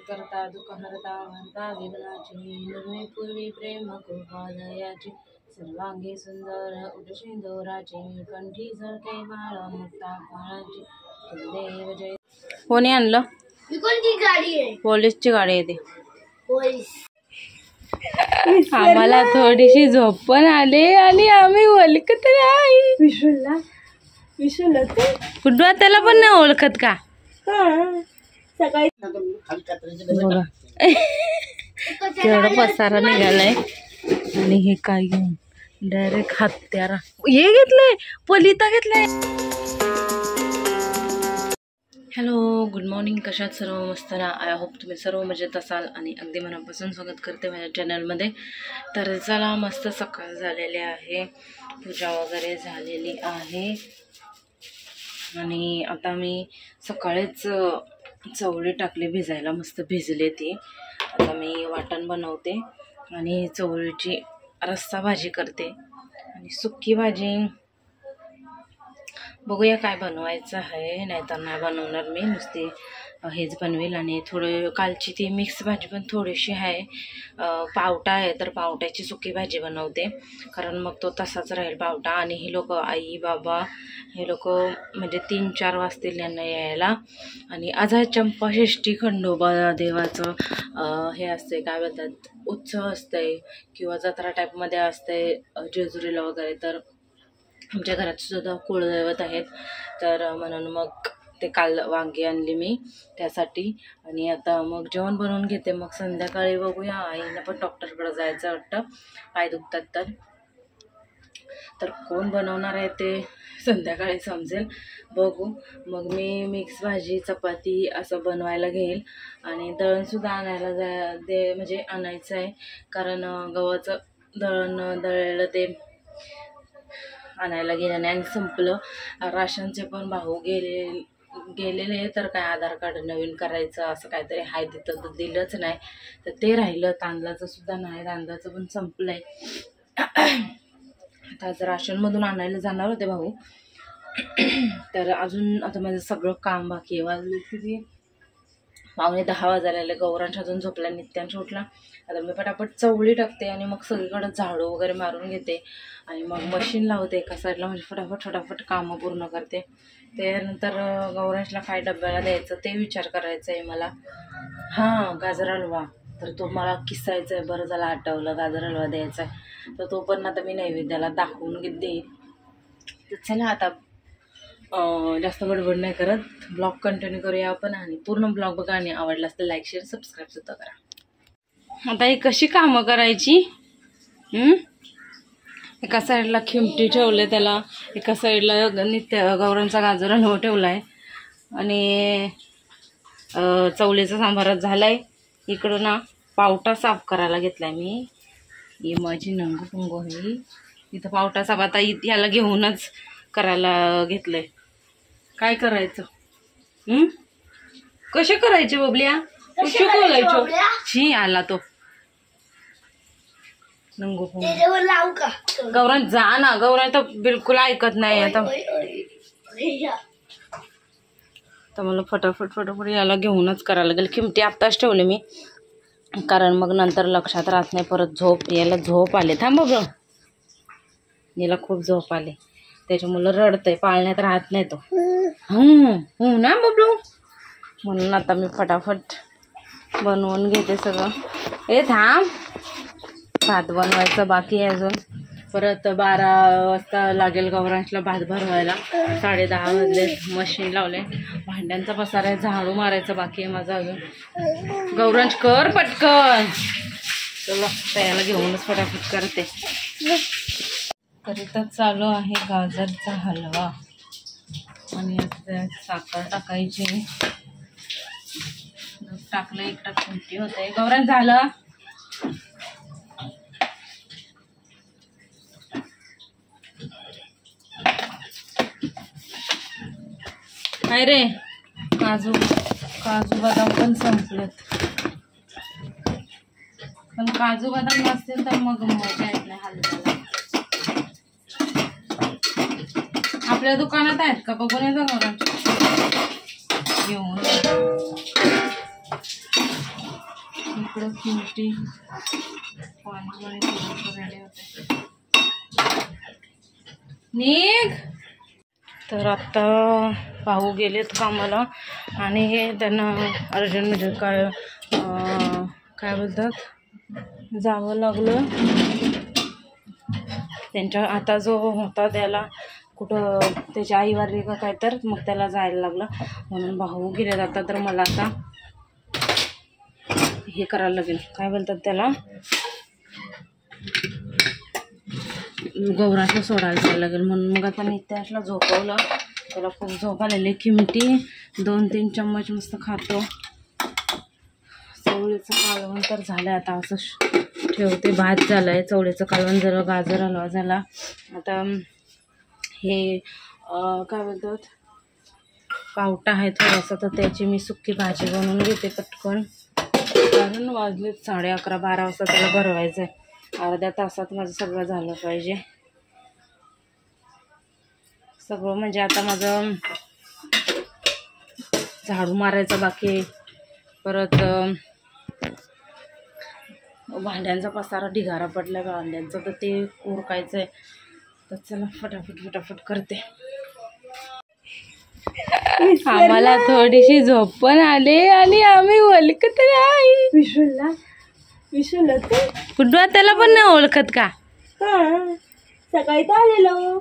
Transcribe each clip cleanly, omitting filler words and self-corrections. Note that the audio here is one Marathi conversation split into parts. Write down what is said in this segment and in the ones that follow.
करता दुःख हरता भरता विघ्नाची निर्णय पूर्वी प्रेम कृपालयाची सर्वांगी सुंदर उठशिंदोराची कंठी झळके बाळ मुक्ता काळाची देव जय. कोणी आणलं? कोणती गाडी आहे? पोलीसची गाडी आहे ती. पोलीस. आम्हाला थोडीशी झोप पण आली आणि आम्ही ओळखत नाही. विसरला कुठं त्याला पण नाही ओळखत का? सकाळी बघा केवढा पसारा निघालाय आणि हे काय घेऊन डायरेक्ट हत्यारा हे घेतलंय, पलिता घेतलाय. Hello, good morning. कशात सर्व मस्त ना? आय होप तुम्ही सर्व मजेत असाल आणि अगदी मनापासून स्वागत करते माझ्या चॅनलमध्ये. तर चला, मस्त सकाळ झालेली आहे, पूजा वगैरे झालेली आहे आणि आता मी सकाळीच चवळी टाकली भिजायला, मस्त भिजले ती. आता मी वाटण बनवते आणि चवळीची रस्सा भाजी करते आणि सुक्की भाजी बघूया काय बनवायचं आहे, नाहीतर नाही बनवणार मी, नुसती हेच बनवेल. आणि थोडं कालची ती मिक्स भाजी पण थोडीशी आहे, पावटा आहे तर पावट्याची सुकी भाजी बनवते, कारण मग तो तसाच राहील पावटा. आणि हे लोक आई बाबा हे लोक म्हणजे 3-4 वाजतील यांना यायला. आणि आज आहे चंपाषष्ठी, खंडोबा देवाचं हे असते, काय बोलतात, उत्सव असते किंवा जत्रा टाईपमध्ये असते जेजुरीला वगैरे. तर आमच्या घरात सुद्धा कुळदैवत आहेत, तर म्हणून मग ते काल वांगी आणली मी त्यासाठी. आणि आता मग जेवण बनवून घेते, मग संध्याकाळी बघूया. आईला पण डॉक्टरकडे जायचं वाटतं, पाय दुखतात तर कोण बनवणार आहे ते संध्याकाळी समजेल, बघू. मग मी मिक्स भाजी चपाती असं बनवायला घेईल आणि दळणसुद्धा आणायला म्हणजे आणायचं आहे, कारण गव्हाचं दळण दळलेलं ते आणायला गेलं नाही आणि संपलं. राशनचे पण भाऊ गेलेले तर काय आधार कार्ड नवीन करायचं असं काहीतरी आहे, तिथं तर दिलंच नाही, तर ते राहिलं. तांदळाचं सुद्धा नाही, तांदळाचं पण संपलं आहे. आज राशनमधून आणायला जाणार होते भाऊ, तर अजून आता माझं सगळं काम बाकी आहे. वाजले किती, 9:45 वाजायला. गौरांश अजून झोपला, नित्यांश उठला. आता मी पटापट चवळी टाकते आणि मग सगळीकडे झाडू वगैरे मारून घेते आणि मग मशीन लावते एका साईडला, म्हणजे फटाफट कामं पूर्ण करते. त्यानंतर गौरांशला काय डब्याला द्यायचं ते विचार करायचं आहे मला. हां, गाजर हलवा, तर तो मला किसायचा आहे, बरं झालं आठवलं, गाजर हलवा द्यायचा आहे, तर तो पण आता मी नैवेद्याला दाखवून देईन. तर चला आता जास्त बडबड नाही करत, ब्लॉग कंटिन्यू करूया आपण. आणि पूर्ण ब्लॉग बघा आणि आवडला असतं लाईक शेअर सबस्क्राईब सुद्धा करा. आता ही कशी कामं करायची, एका साईडला खिमटी ठेवले त्याला, एका साईडला गौरांचा गाजर हलवा ठेवला आहे आणि चवळीचा सांबारात झाला आहे. इकडं ना पावटा साफ करायला घेतला आहे मी, ही माझी नंगू पुंगू आहे. इथं पावटा साफ आता याला घेऊनच करायला घेतलंय. काय करायचं, कसे करायचे बबल्या, कसे बोलायचो, छी आला तो नंगू पुंगू. गौरांश जा ना, गौरांश तर बिलकुल ऐकत नाही. आता मला फटाफट याला घेऊनच करायला लागेल. खिमटी आत्ताच ठेवले मी, कारण मग नंतर लक्षात राहत नाही, परत याला झोप आले. थांब बघ, याला खूप झोप आले, त्याच्यामुळं रडतंय, पाळण्यात राहत नाही तो. हो ना बबलू, म्हणून आता मी फटाफट बनवून घेते सगळं. ए थांब, भात बनवायचं बाकी आहे अजून, परत 12 वाजता लागेल गौरांशला भात भरवायला. 10:30 वाजले, मशीन लावले, भांड्यांचा पसारा आहे, झाडू मारायचं बाकी आहे माझं अजून. गौरांश कर पटकन, चला त्याला घेऊनच फटाफट करते. तर चालू आहे गाजरचा हलवा आणि आता साखर टाकायची. टाकलं, एक टाक खिमटी होते. गौरांश झालं, काय रे, काजू बदाम पण संपलेत, पण काजू बदाम नसतील तर मग मजा येत नाही हलव्याला. आपल्या दुकानात आहेत का बघून येतो गौरांश, घेऊन इकडं किमटी पाणी रेडी होते. निघ. तर आत्ता भाऊ गेलेत कामाला आणि हे त्यांना अर्जंट म्हणजे काय बोलतात जावं लागलं. त्यांच्या आता जो होता त्याला कुठं त्याची आई वारली का काय तर मग त्याला जायला लागलं म्हणून भाऊ गेले जातात. तर मला आता हे करायला लागेल काय बोलतात त्याला गौराचं सोडायला जायला लागेल म्हणून मग आता नित्याशला झोपवलं. त्याला खूप झोप आलेली. किमटी 2-3 चम्मच मस्त खातो. चवळीचं कालवण तर झालं आता असं ठेवते. भात झालं आहे, चवळीचं कालवण झालं, गाजर हलवा झाला. आता हे काय बोलतात पावटा आहे थोडासा तर त्याची मी सुक्की भाजी बनवून घेते पटकन. कारण वाजले 11:30-12 वाजता त्याला भरवायचं आहे. अर्ध्या तासात माझं सगळं झालं पाहिजे. सगळं म्हणजे आता माझं झाडू मारायचं बाकी, परत भांड्यांचा पसारा ढिगारा पडला भांड्यांचा तर ते उरकायचं आहे. तर चला फटाफट करते. आम्हाला थोडीशी झोप पण आली आणि आम्ही ओळखत नाही. विशुला कुठं त्याला पण नाही ओळखत का? सकाळी तर आलेलो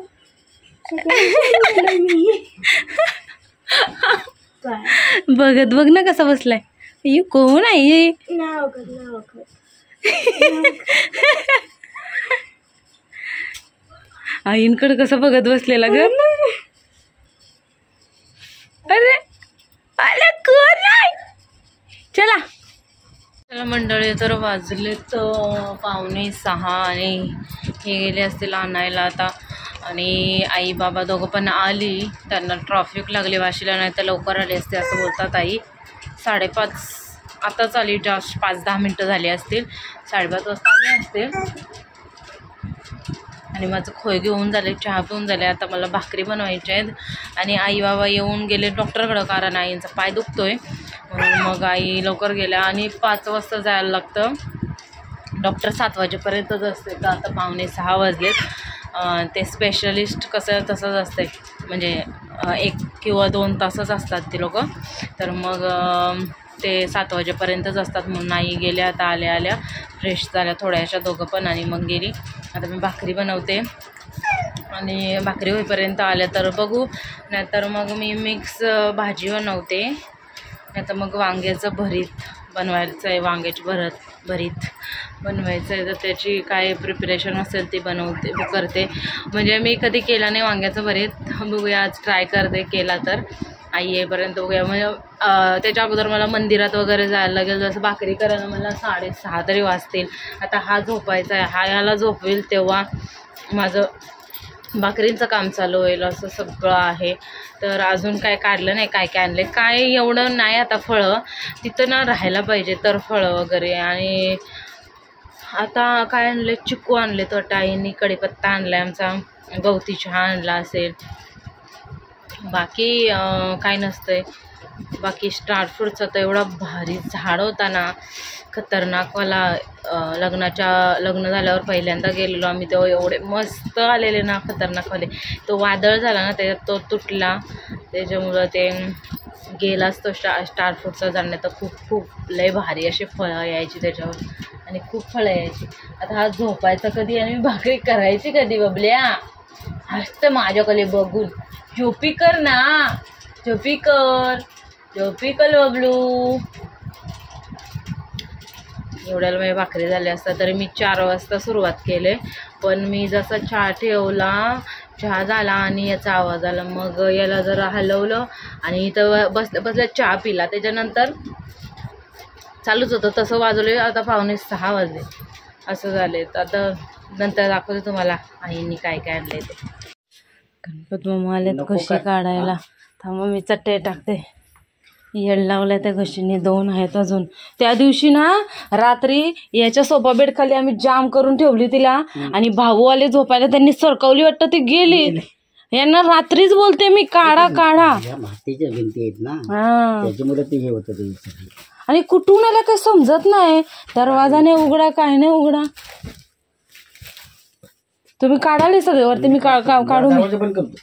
बघत बघ ना कसा बसलाय. यू कोण आहे? आईंकडे कसं बघत बसलेला ग. अरे अरे कोण आहे? चला मंडळी. तर वाजलेत 5:45 आणि हे गेले असतील आणायला आता. आणि आई बाबा दोघं पण आली. त्यांना ट्रॉफिक लागली वाशीला, नाही तर लवकर आली असते असं बोलतात आई. 5:30 आताच आली. जस्ट 5-10 मिनटं झाली असतील. 5:30 वाजता आली असतील. आणि माझं खोय घेऊन झाले, चहा पिऊन झाले. आता मला भाकरी बनवायच्या आहेत. आणि आई बाबा येऊन गेले डॉक्टरकडं कारण आईंचा पाय दुखतोय म्हणून मग आई लवकर गेल्या. आणि 5 वाजता जायला लागतं. डॉक्टर 7 वाजेपर्यंतच असते. तर आता 5:45 वाजलेत. ते स्पेशलिस्ट कसं तसंच असते म्हणजे 1 किंवा 2 तासच असतात ते लोक. तर मग ते 7 वाजेपर्यंतच असतात म्हणून आई गेल्या. आता आल्या फ्रेश झाल्या थोड्याशा दोघं पण आणि मग गेली. आता मी भाकरी बनवते आणि भाकरी होईपर्यंत आल्या तर बघू, नाहीतर मग मी मिक्स भाजी बनवते, नाहीतर मग वांग्याचं भरीत बनवायचं आहे. वांग्याची भरीत बनवायचं आहे तर त्याची काय प्रिपरेशन असेल ती करते. म्हणजे मी कधी केला नाही वांग्याचं भरीत. बघूया आज ट्राय करते, केला तर आई येईपर्यंत बघूया. म्हणजे त्याच्या अगोदर मला मंदिरात वगैरे जायला लागेल. जसं भाकरी करायला मला 6:30 तरी वाजतील. आता हा झोपायचा आहे, हा याला झोपवेल तेव्हा माझं भाकरींचं काम चालू होईल. असं सगळं आहे. तर अजून काय काढलं नाही, काय आणले काय एवढं नाही. आता फळं तिथं ना राहायला पाहिजे तर फळं वगैरे. आणि आता काय आणले, चिकू आणले तर आईंनी, कढीपत्ता आणला आहे आमचा, गवती चहा आणला असेल. बाकी काय नसतंय. बाकी स्टार फ्रूटचा तर एवढा भारी झाड होता ना, खतरनाकवाला. लग्न झाल्यावर पहिल्यांदा गेलेलो आम्ही तेव्हा एवढे मस्त आलेले ना खतरनाकवाले. तो वादळ झाला ना त्याच्यात तो तुटला, त्याच्यामुळं ते गेलाच तो स्टार फ्रूटचा झाड. नाही तर खूप लय भारी असे फळं यायची त्याच्यावर आणि खूप फळं यायची. आता हा झोपायचा कधी आणि भाकरी करायची कधी? बबल्या हसतं माझ्याकडे बघून. झोपी कर ना, झोपी कर बबलू. एवढ्याला माझी भाकरी झाली असता तरी मी 4 वाजता सुरुवात केले. पण मी जसा चहा ठेवला, चहा झाला आणि याचा आवाज आला. मग याला जरा हलवलं आणि इथं बसल्या चहा पिला. त्याच्यानंतर चालूच होतं तसं वाजवले. आता 5:45 वाजले असं झाले. आता नंतर दाखवते तुम्हाला आईंनी काय काय आणले ते. गणपत मामा आलेत घशी काढायला. थांबा मी चटई टाकते. येड लावल्या त्या घशीने 2 आहेत अजून. त्या दिवशी ना रात्री याच्या सोफा बेड खाली आम्ही जाम करून ठेवली तिला आणि भाऊ आले झोपायला, त्यांनी सरकवली वाटतं, ती गेली. यांना रात्रीच बोलते मी काढा. मातीच्या भिंती आहेत ना त्याच्यामुळे ते हे होतं. आणि कुठून आला काही समजत नाही. दरवाजा नाही उघडा, काय नाही उघडा. तुम्ही काढाले सगळे वरती, मी काढून पण करतो.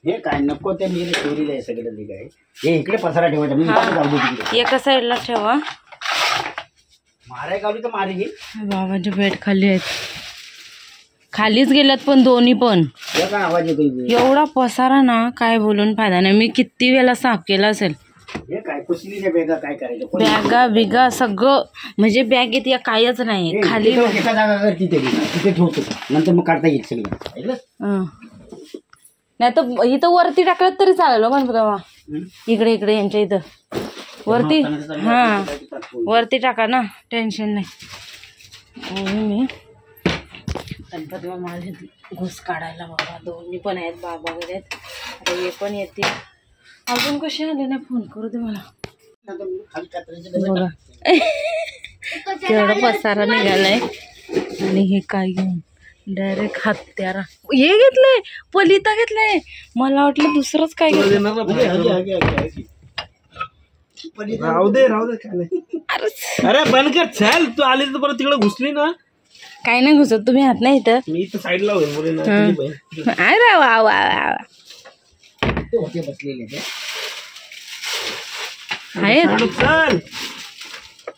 हे काय नको ते मी ठेवलेलं आहे सगळं. ते काय हे इकडे पसारा ठेवायचा, मी जाऊ दे तिकडे. एका साईडला ठेवा. माराय गावली तर मारे घे. बाबांचे बेड खाली आहेत, खालीच गेल्यात पण दोन्ही पण. काय आवाज येतो एवढा पसारा ना, काय बोलून फायदा नाही. मी किती वेळा साफ केला असेल. हे काय कुसलीच्या बॅगा काय करायचं. बॅगा बिगा सगळं, म्हणजे बॅगेत या कायच नाही. खाली एका जागा कर तिथे ठेवतो, नंतर मग काढता येईल सगळं. नाही तर इथं वरती टाकलं तरी चालेल पण बाबा. इकडे इकडे यांच्या इथं वरती, हा वरती टाका ना, टेन्शन नाही. मी गणपती माझे घुस काढायला बाबा दोन्ही पण आहेत. बाबा वगैरे आहेत. आता हे पण येते. अजून कसे आले नाही, फोन करू दे मला. बघा केवढा पसारा निघालाय. आणि हे काय घेऊन डायरेक्ट हत्यारा हे घेतलंय, पलिता घेतलंय. मला वाटलं दुसरंच काय घेतलं. राहू दे अरे बंद कर. चल तू आली तर परत तिकडे घुसली ना. काय नाही घुसत, तुम्ही हात नाही इथं. मी तर साईडला होईल. अरे वा वा वा बसलेले चल.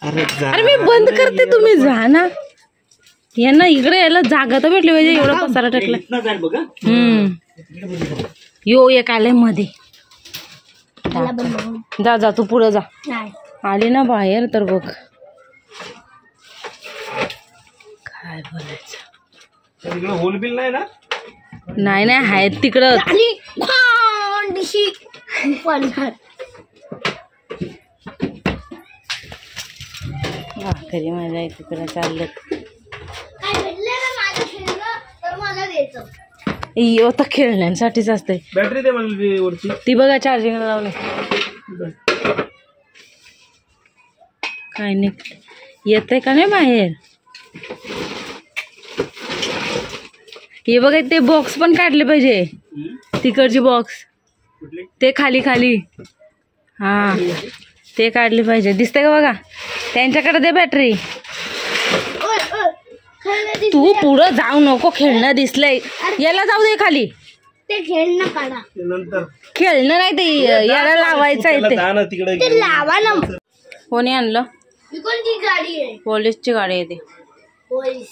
अरे मी बंद करते, तुम्ही जा ना. यांना इकडे यायला जागा तर भेटली पाहिजे. एवढा पसारा टाकला. यो एक आलाय मध्ये. जा जा तू पुढं जा. आली ना बाहेर तर बघ काय बोलायचं. होल बिल नाही ना. नाही नाही आहेत तिकडं. खरी माझ्या तिकडे चाललं. आता खेळण्यांसाठीच असते. बॅटरी दे मला वरची. ती बघा चार्जिंग लावले. काय नाही येते का नाही बाहेर. हे बघा ते बॉक्स पण काढले पाहिजे. तिकडची बॉक्स ते खाली खाली, हा ते काढले पाहिजे. दिसतंय का बघा. त्यांच्याकडे दे बॅटरी. तू पुढं जाऊ नको. खेळणं दिसलंय, याला जाऊ दे खाली. ते खेळणं काढा. खेळणं नाही ते याला लावायचं आहे ते लावा ना. कोणी आणलं. कोणती गाडी आहे. पोलीसची गाडी आहे ती. पोलीस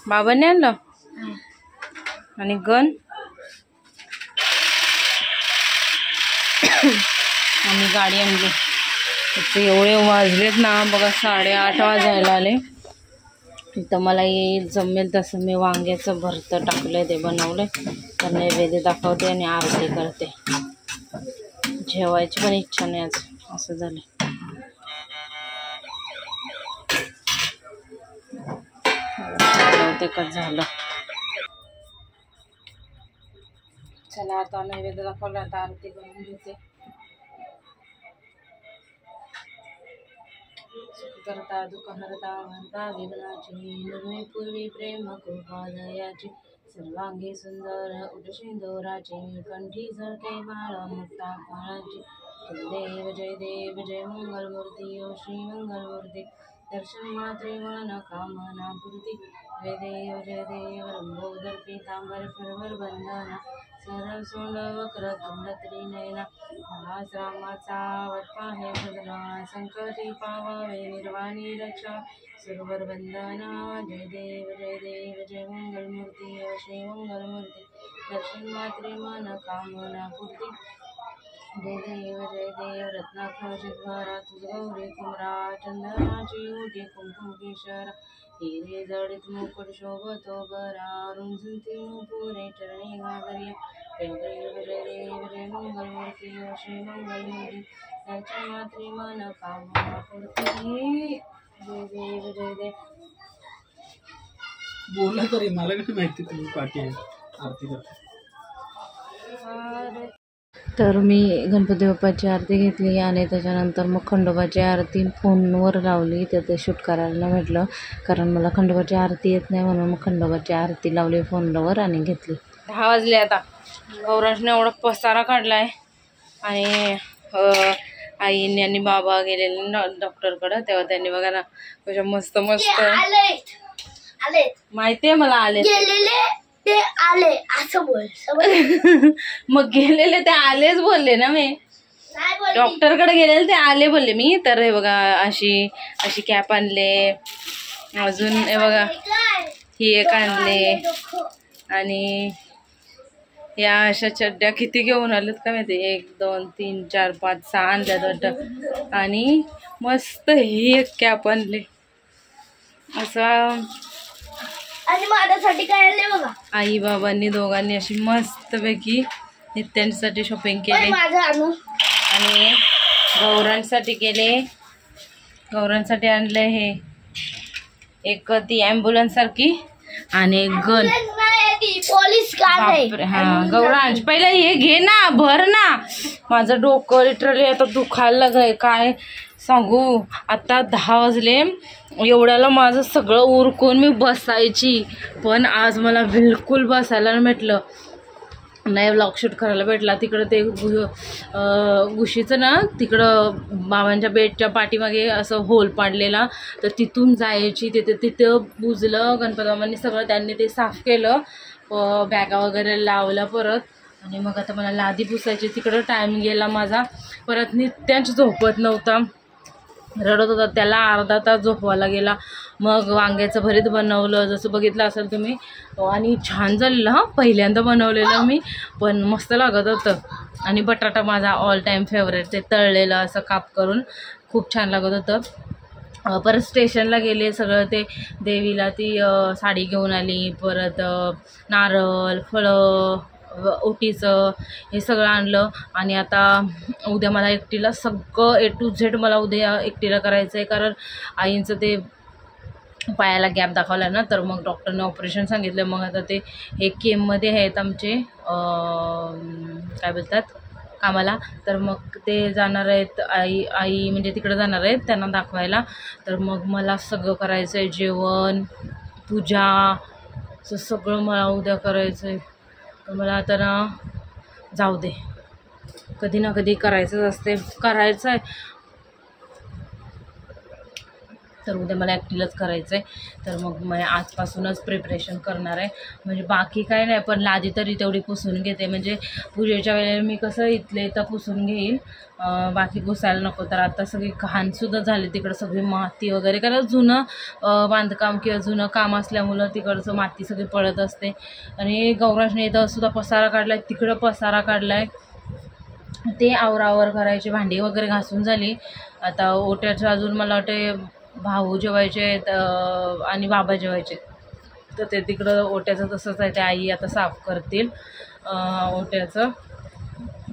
बाबांनी आणलं. आणि गन आम्ही गाडी आणली. एवढे वाजलेत ना बघा, 8:30 वाजायला आले. इथं मला येईल जमेल तसं मी वांग्याचं भरतं टाकलंय, ते बनवलंय. तर नैवेद्य दाखवते आणि आरती करते. जेवायची पण इच्छा नाही आज, असं झालं. ते कसं झालं. चला आता नैवेद्य दाखवलं, आता आरती करून घेते. करता दुःख हरता भरता विघ्नाची, निर्मी पूर्वी प्रेम कृपादयाची. सर्वांगी सुंदर उटशिंदोराची, कंठी झळके बाळ मुक्ता काळाची. देव जय देव जय मंगलमूर्ती ओ श्री मंगलमूर्ती. दर्शन मात्रे मन कामना पूर्ती. जय देव रंभोदर पीतांबर फरवर बंधना. सरळ सोंड वक्र तुंड त्रिनयना. रामाचा वटपा हे भद्रा. संकटी पावावे निर्वाणी रक्षा. सुरवर वंदना. जय देव जय मंगलमूर्ती ओ श्री मंगलमूर्ती. दर्शन मात्रे मन कामना पूर्ती. जय देव रत्नाखचिद्वारा. तुझ गौरी कुमरा. चंदनाची ओटी कुंकुम केशरा. हिरे जडित मुकुट शोभतो बरा. रुंझुती नुपुरे चरणी घागरिया. जय देव जय मंगलमूर्ती ओ श्री मंगलमूर्ती. दर्शन मात्रे मन कामना पूर्ती. जय देव बोला तरी मला नाही माहिती तुम्ही पाठी आरती करता. तर मी गणपती बाप्पाची आरती घेतली आणि त्याच्यानंतर मग खंडोबाची आरती फोनवर लावली. ते शूट करायला भेटलं, कारण मला खंडोबाची आरती येत नाही, म्हणून मग खंडोबाची आरती लावली फोनवर आणि घेतली. 10 वाजले आता. गौरांशने एवढा पसारा काढला आहे. आणि आईने आणि बाबा गेलेले डॉक्टरकडे, तेव्हा त्यांनी बघा ना कशा मस्त मस्त आले माहितीये मला आले गेलेले ते आले असं बोल. मग गेलेले ते आलेच बोलले ना मी, डॉक्टरकडे गेलेले ते आले बोलले मी. तर हे बघा अशी अशी कॅप आणले, अजून हे बघा ही एक आणले, आणि या अशा चड्ड्या किती घेऊन आलेत का माहिती, 1 2 3 4 5 6 आणल्यात वाटतं. आणि मस्त ही एक कॅप आणली असं. आणि माझ्यासाठी काय आणले बघा, आई बाबांनी दोघांनी अशी मस्तपैकी नित्यांसाठी शॉपिंग केली. माझं आणू आणि गौरांसाठी केले. गौरांसाठी आणले हे एक ती ॲम्ब्युलन्स सारखी आणि एक गन. पोलीस कार आहे. बापरे, हा गौरांश पहिला हे घे ना, भर ना. माझं डोकं लिटरली आता दुखायला लागलंय, काय सांगू. आता 10 वाजले, एवढ्याला माझं सगळं उरकून मी बसायची, पण आज मला बिलकुल बसायला नाही भेटलं, नाही व्लॉग शूट करायला भेटला. तिकडं ते गुशीचं ना, तिकडं बाबांच्या बेडच्या पाठीमागे असं होल पाडलेला, तर तिथून जायची. तिथं बुजलं. गणपती बाबांनी सगळं त्यांनी ते साफ केलं, बॅगा वगैरे लावल्या परत. आणि मग आता मला लादी पुसायची, तिकडं टाईम गेला माझा. परत नित्यांच झोपत नव्हता, रडत होता, त्याला अर्धा तास झोपवायला गेला. मग वांग्याचं भरीत बनवलं, जसं बघितलं असेल तुम्ही, आणि छान झालेलं. हां, पहिल्यांदा बनवलेलं मी, पण मस्त लागत होतं. आणि बटाटा माझा ऑल टाईम फेवरेट, ते तळलेलं असं काप करून खूप छान लागत होतं. परत स्टेशनला गेले, सगळं ते देवीला ती साडी घेऊन आली, परत नारळ, फळं, ओटीचं हे सगळं आणलं. आणि आता उद्या मला एकटीला सगळं A to Z मला उद्या एकटीला करायचं आहे, कारण आईंचं ते पायाला गॅप दाखवला ना, तर मग डॉक्टरने ऑपरेशन सांगितलं. मग आता ते हे केममध्ये आहेत आमचे काय बोलतात कामाला, तर मग ते जाणार आहेत, आई म्हणजे तिकडे जाणार आहेत त्यांना दाखवायला. तर मग मला सगळं करायचं आहे, जेवण, पूजा, सगळं मला उद्या करायचं आहे. तर मला आता ना जाऊ दे, कधी ना कधी करायचंच असते, करायचं आहे. तर उद्या मला ॲक्टिलच करायचं आहे. तर मग मी आजपासूनच प्रिपरेशन करणार आहे. म्हणजे बाकी काय नाही, पण लादी तरी तेवढी पुसून घेते, म्हणजे पूजेच्या वेळेला मी कसं इथले इथं पुसून घेईल, बाकी पुसायला नको. तर आता सगळी घाणसुद्धा झाली तिकडं, सगळी माती वगैरे, कारण जुनं बांधकाम किंवा जुनं काम असल्यामुळं तिकडचं माती सगळी पडत असते. आणि गौराशने इथं सुद्धा पसारा काढला आहे, तिकडं पसारा काढला आहे, ते आवरावर करायचे. भांडी वगैरे घासून झाली. आता ओट्याचं अजून मला वाटते भाऊ जेवायचे आहेत आणि बाबा जेवायचे, तर ते तिकडं ओट्याचं तसंच आहे, ते आई आता साफ करतील ओट्याचं.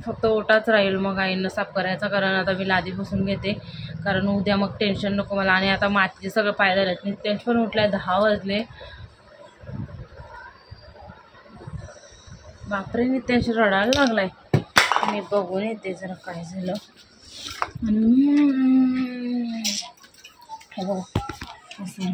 फक्त ओटाच राहील मग आईनं साफ करायचा, कारण आता मी लादी पुसून घेते, कारण उद्या मग टेन्शन नको मला. आणि आता मातीचे सगळं पाय झालेत. नित्यांश पण उठलाय, 10 वाजले. बापरे, नित्यांश रडायला लागलाय. मी बघून येते जरा काय झालं. हे बघा असं